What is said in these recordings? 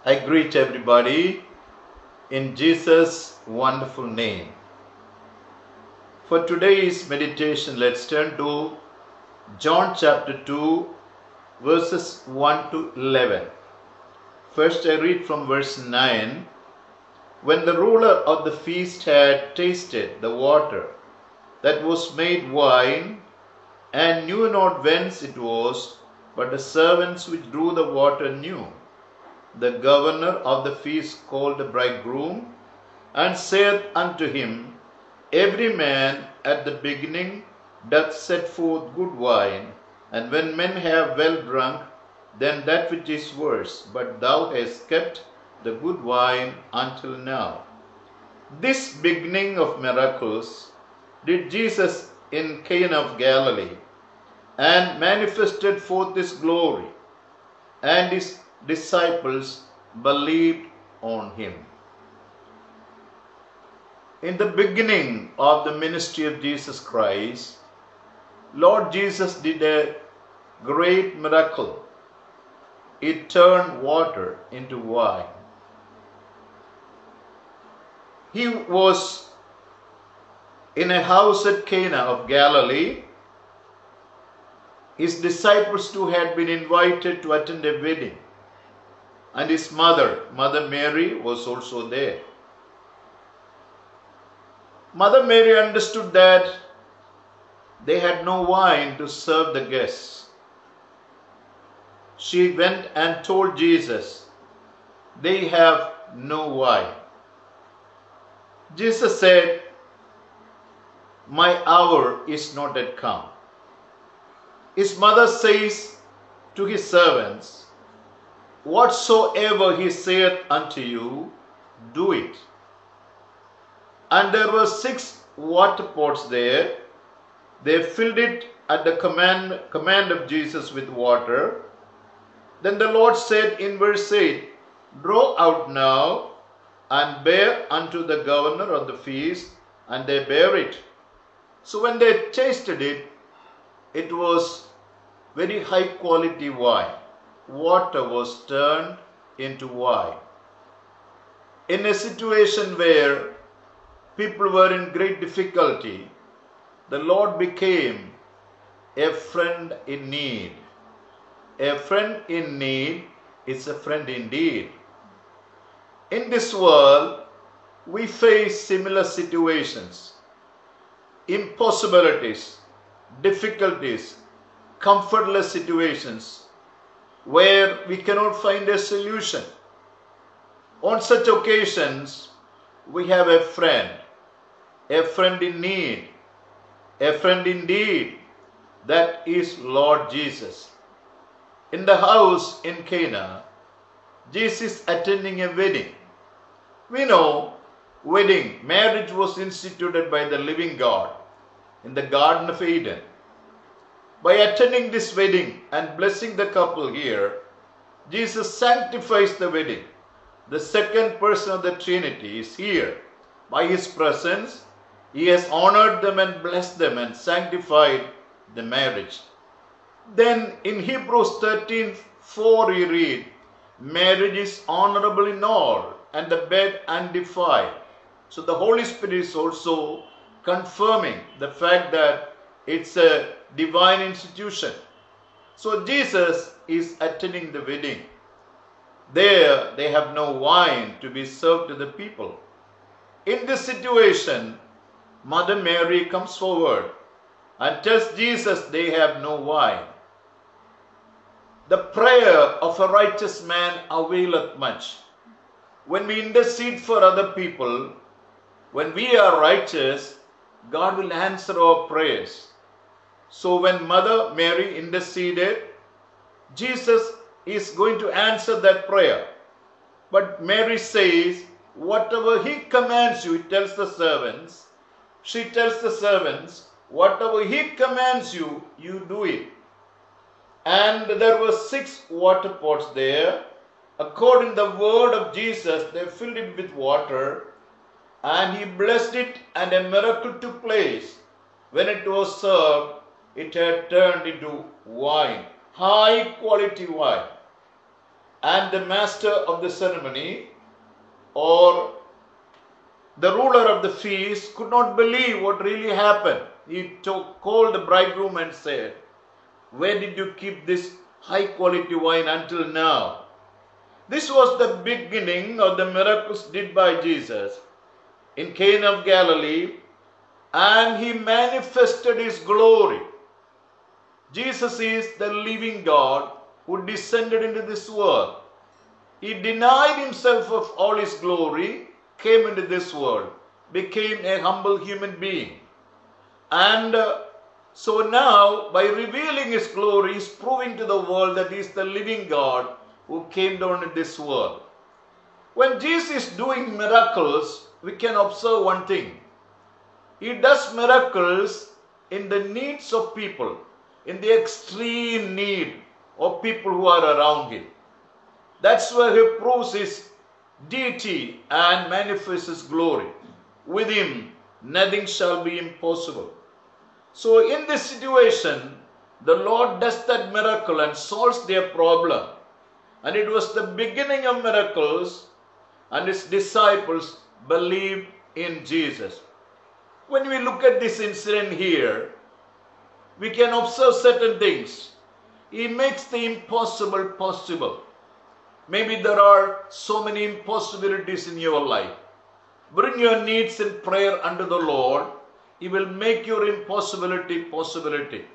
I greet everybody in Jesus' wonderful name. For today's meditation, let's turn to John chapter 2, verses 1 to 11. First, I read from verse 9. When the ruler of the feast had tasted the water that was made wine, and knew not whence it was, but the servants which drew the water knew, the governor of the feast called the bridegroom, and saith unto him, Every man at the beginning doth set forth good wine, and when men have well drunk, then that which is worse, but thou hast kept the good wine until now. This beginning of miracles did Jesus in Cana of Galilee, and manifested forth his glory, and his disciples believed on him. In the beginning of the ministry of Jesus Christ, Lord Jesus did a great miracle. He turned water into wine. He was in a house at Cana of Galilee. His disciples too had been invited to attend a wedding. And his mother, Mother Mary, was also there. Mother Mary understood that they had no wine to serve the guests. She went and told Jesus, they have no wine. Jesus said, my hour is not yet come. His mother says to his servants, whatsoever he saith unto you, do it. And there were 6 water pots there. They filled it at the command of Jesus with water. Then the Lord said in verse 8, draw out now and bear unto the governor of the feast, and they bare it. So when they tasted it, it was very high quality wine. Water was turned into wine. In a situation where people were in great difficulty, the Lord became a friend in need. A friend in need is a friend indeed. In this world, we face similar situations, impossibilities, difficulties, comfortless situations where we cannot find a solution. On such occasions, we have a friend in need, a friend indeed, that is Lord Jesus. In the house in Cana, Jesus attending a wedding. We know marriage was instituted by the living God in the Garden of Eden. By attending this wedding and blessing the couple here, Jesus sanctifies the wedding. The second person of the Trinity is here. By his presence, he has honored them and blessed them and sanctified the marriage. Then in Hebrews 13:4 we read, marriage is honorable in all, and the bed undefiled. So the Holy Spirit is also confirming the fact that it's a divine institution. So Jesus is attending the wedding. There they have no wine to be served to the people. In this situation, Mother Mary comes forward and tells Jesus they have no wine. The prayer of a righteous man availeth much. When we intercede for other people, when we are righteous, God will answer our prayers. So when Mother Mary interceded, Jesus is going to answer that prayer. But Mary says, whatever he commands you, she tells the servants, whatever he commands you, you do it. And there were 6 water pots there. According to the word of Jesus, they filled it with water, and he blessed it, and a miracle took place. When it was served, it had turned into wine, high quality wine. And the master of the ceremony or the ruler of the feast could not believe what really happened. He called the bridegroom and said, "Where did you keep this high quality wine until now?" This was the beginning of the miracles did by Jesus in Cana of Galilee, and he manifested his glory. Jesus is the living God who descended into this world. He denied himself of all his glory, came into this world, became a humble human being. And so now, by revealing his glory, he is proving to the world that he is the living God who came down in this world. When Jesus is doing miracles, we can observe one thing. He does miracles in the needs of people, in the extreme need of people who are around him. That's where he proves his deity and manifests his glory. With him, nothing shall be impossible. So in this situation, the Lord does that miracle and solves their problem. And it was the beginning of miracles, and his disciples believed in Jesus. When we look at this incident here, we can observe certain things. He makes the impossible possible. Maybe there are so many impossibilities in your life. Bring your needs in prayer unto the Lord. He will make your impossibility possibility.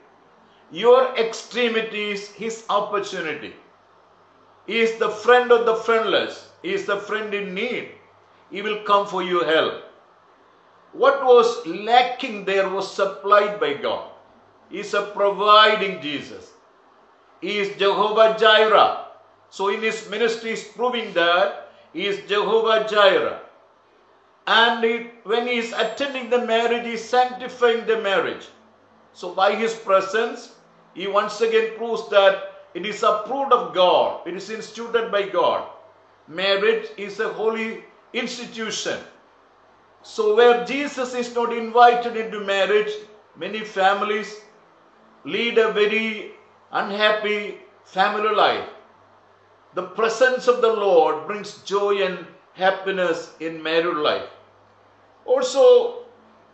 Your extremity is his opportunity. He is the friend of the friendless. He is the friend in need. He will come for your help. What was lacking there was supplied by God. He is a providing Jesus. He is Jehovah Jireh. So in his ministry, he is proving that he is Jehovah Jireh. And when he is attending the marriage, he is sanctifying the marriage. So by his presence, he once again proves that it is approved of God. It is instituted by God. Marriage is a holy institution. So where Jesus is not invited into marriage, many families lead a very unhappy family life. The presence of the Lord brings joy and happiness in married life. Also,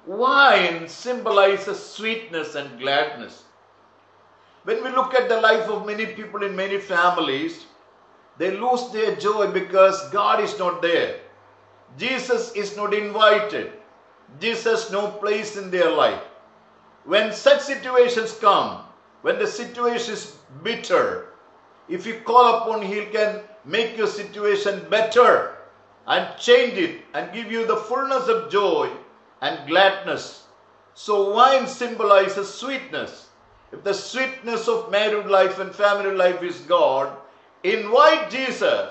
wine symbolizes sweetness and gladness. When we look at the life of many people in many families, they lose their joy because God is not there. Jesus is not invited. Jesus has no place in their life. When such situations come, when the situation is bitter, if you call upon him, he can make your situation better and change it and give you the fullness of joy and gladness. So wine symbolizes sweetness. If the sweetness of married life and family life is God, invite Jesus.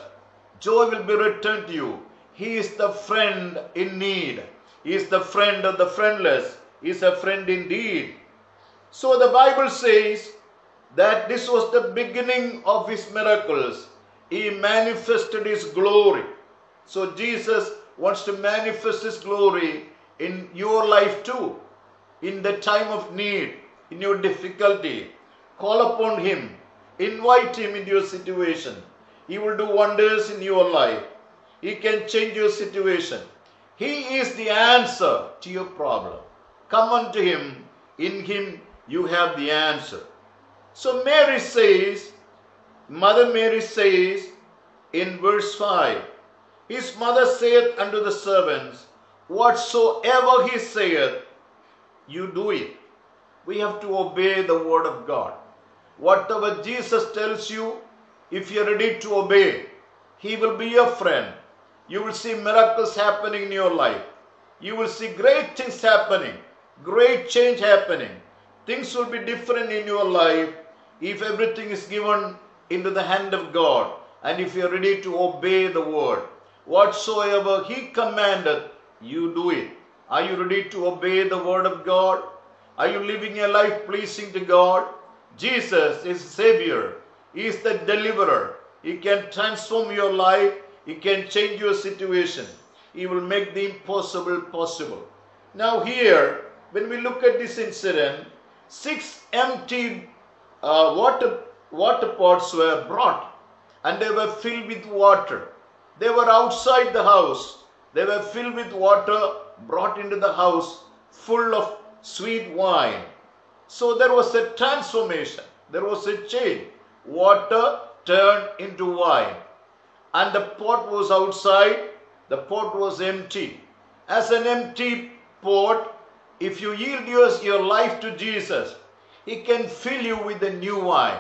Joy will be returned to you. He is the friend in need. He is the friend of the friendless. He is a friend indeed. So the Bible says that this was the beginning of his miracles. He manifested his glory. So Jesus wants to manifest his glory in your life too. In the time of need, in your difficulty, call upon him. Invite him into your situation. He will do wonders in your life. He can change your situation. He is the answer to your problem. Come unto him. In him you have the answer. So Mary says, Mother Mary says in verse 5, his mother saith unto the servants, whatsoever he saith, you do it. We have to obey the word of God. Whatever Jesus tells you, if you are ready to obey, he will be your friend. You will see miracles happening in your life. You will see great things happening, great change happening. Things will be different in your life if everything is given into the hand of God and if you are ready to obey the word. Whatsoever he commanded, you do it. Are you ready to obey the word of God? Are you living a life pleasing to God? Jesus is Savior. He is the deliverer. He can transform your life. He can change your situation. He will make the impossible possible. Now here, when we look at this incident, 6 empty water pots were brought. and they were filled with water. They were outside the house. They were filled with water brought into the house full of sweet wine. So there was a transformation. There was a change. Water turned into wine. And the pot was outside. The pot was empty. As an empty pot, if you yield your life to Jesus, He can fill you with the new wine.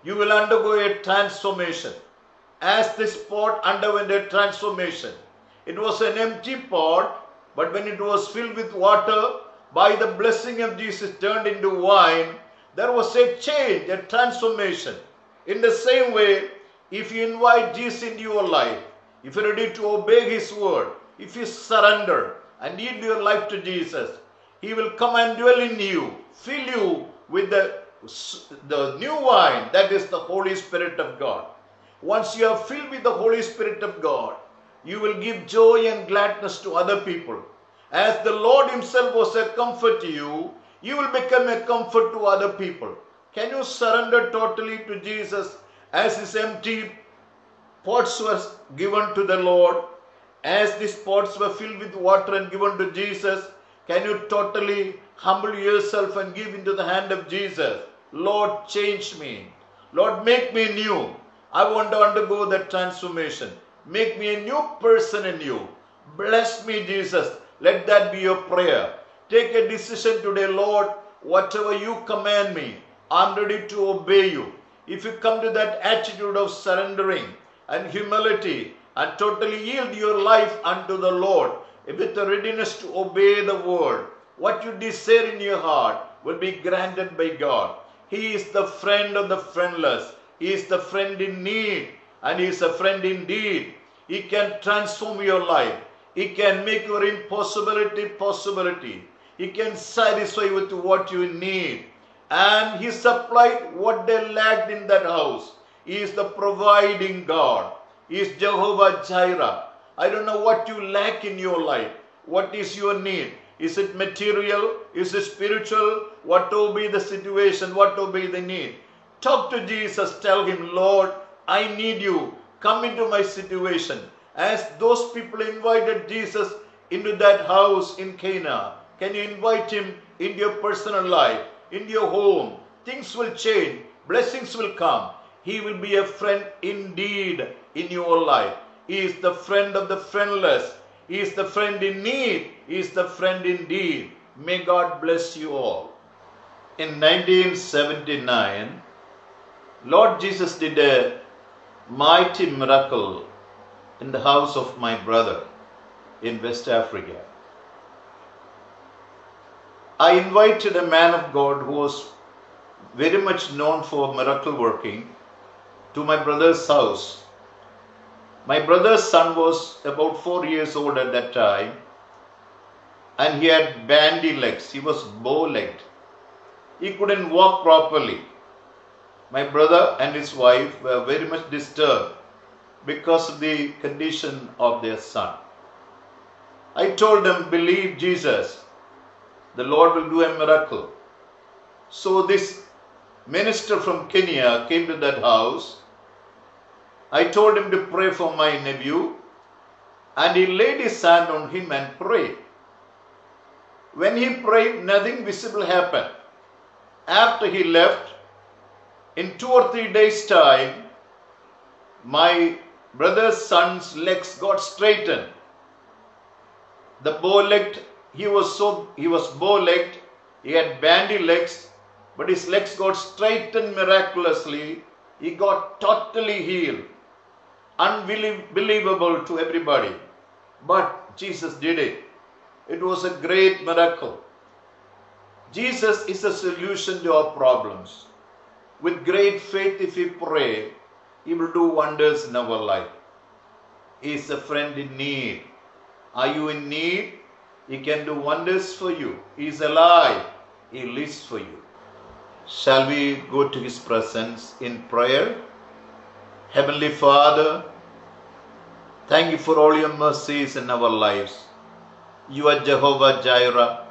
You will undergo a transformation. As this pot underwent a transformation, it was an empty pot, but when it was filled with water, by the blessing of Jesus turned into wine, there was a change, a transformation. In the same way, if you invite Jesus into your life, if you're ready to obey His word, if you surrender and yield your life to Jesus, He will come and dwell in you, fill you with the new wine, that is the Holy Spirit of God. Once you are filled with the Holy Spirit of God, you will give joy and gladness to other people. As the Lord Himself was a comfort to you, you will become a comfort to other people. Can you surrender totally to Jesus as His empty pots were given to the Lord? As these pots were filled with water and given to Jesus, can you totally humble yourself and give into the hand of Jesus? Lord, change me. Lord, make me new. I want to undergo that transformation. Make me a new person in you. Bless me, Jesus. Let that be your prayer. Take a decision today, Lord. Whatever you command me, I'm ready to obey you. If you come to that attitude of surrendering and humility and totally yield your life unto the Lord with a readiness to obey the word, what you desire in your heart will be granted by God. He is the friend of the friendless. He is the friend in need, and He is a friend indeed. He can transform your life. He can make your impossibility possibility. He can satisfy you with what you need. And He supplied what they lacked in that house. He is the providing God. He is Jehovah Jireh. I don't know what you lack in your life. What is your need? Is it material? Is it spiritual? What will be the situation? What will be the need? Talk to Jesus. Tell Him, Lord, I need you. Come into my situation. As those people invited Jesus into that house in Cana, can you invite Him into your personal life, into your home? Things will change. Blessings will come. He will be a friend indeed in your life. He is the friend of the friendless. He is the friend in need. He is the friend indeed. May God bless you all. In 1979, Lord Jesus did a mighty miracle in the house of my brother in West Africa. I invited a man of God who was very much known for miracle working to my brother's house. My brother's son was about 4 years old at that time, and he had bandy legs. He was bow-legged. He couldn't walk properly. My brother and his wife were very much disturbed because of the condition of their son. I told them, believe Jesus, the Lord will do a miracle. So this minister from Kenya came to that house. I told him to pray for my nephew, and he laid his hand on him and prayed. When he prayed, nothing visible happened. After he left, in 2 or 3 days' time, my brother's son's legs got straightened. The bow-legged, he was bow-legged, he had bandy legs, but his legs got straightened miraculously. He got totally healed. Unbelievable to everybody. But Jesus did it. It was a great miracle. Jesus is a solution to our problems. With great faith, if we pray, He will do wonders in our life. He is a friend in need. Are you in need? He can do wonders for you. He is alive. He lives for you. Shall we go to His presence in prayer? Heavenly Father, thank you for all your mercies in our lives. You are Jehovah Jireh.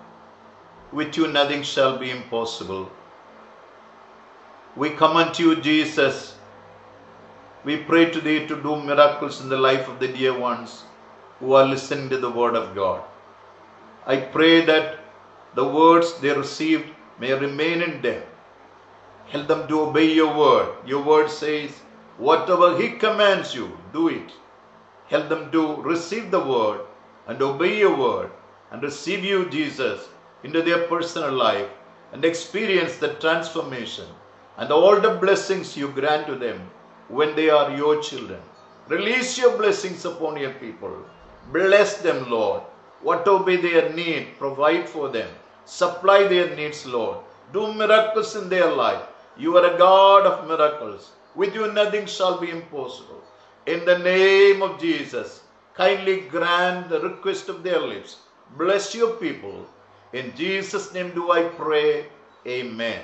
With you nothing shall be impossible. We come unto you, Jesus, We pray today to do miracles in the life of the dear ones who are listening to the word of God. I pray that the words they received may remain in them. Help them to obey your word. Your word says, whatever he commands you, do it. Help them to receive the word and obey your word and receive you, Jesus, into their personal life and experience the transformation and all the blessings you grant to them when they are your children. Release your blessings upon your people. Bless them, Lord. Whatever be their need, provide for them. Supply their needs, Lord. Do miracles in their life. You are a God of miracles. With you nothing shall be impossible. In the name of Jesus, kindly grant the request of their lips. Bless your people. In Jesus' name do I pray. Amen.